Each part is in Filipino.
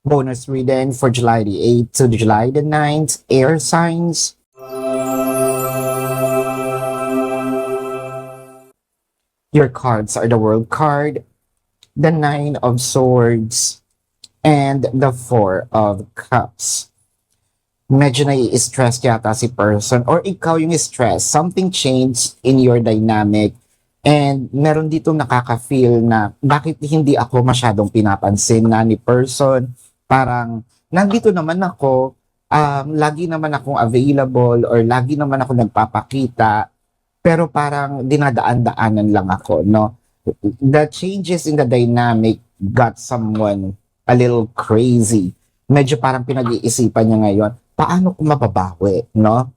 Bonus reading for July the 8th to July the 9th, air signs. Your cards are the World card, the Nine of Swords, and the Four of Cups. Medyo nai-stress yata si person or ikaw yung stress. Something changed in your dynamic and meron dito nakaka-feel na bakit hindi ako masyadong pinapansin na ni person. Parang nandito naman ako, lagi naman akong available or lagi naman ako nagpapakita pero parang dinadaan-daanan lang ako, no? The changes in the dynamic got someone a little crazy. Medyo parang pinag-iisipan niya ngayon, paano ko mababawi, no?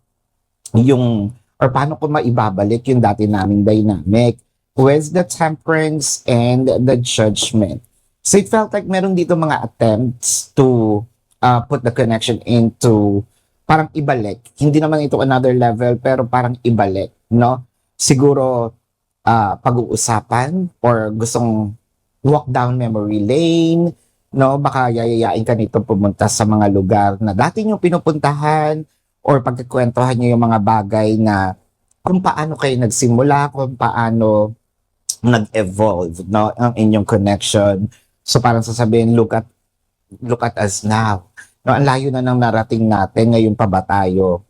Or paano ko maibabalik yung dati naming dynamic with the temperance and the judgment. So it felt like meron dito mga attempts to put the connection into parang ibalik. Hindi naman ito another level, pero parang ibalik, no? Siguro pag-uusapan or gustong walk down memory lane, no? Baka yayayain ka nito pumunta sa mga lugar na dati nyo pinupuntahan or pagkikwentuhan nyo yung mga bagay na kung paano kayo nagsimula, kung paano nag-evolve, no? Ang inyong connection. So parang sasabihin, look at us now. No, ang layo na ng narating natin, ngayon pa ba tayo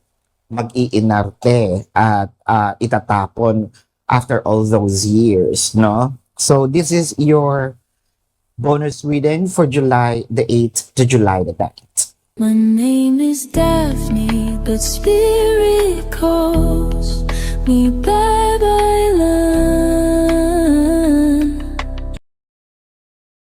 mag-iinarte at itatapon after all those years, no? So this is your bonus reading for July the 8th to July the 9th. My name is Daphne, but spirit calls me bye bye love.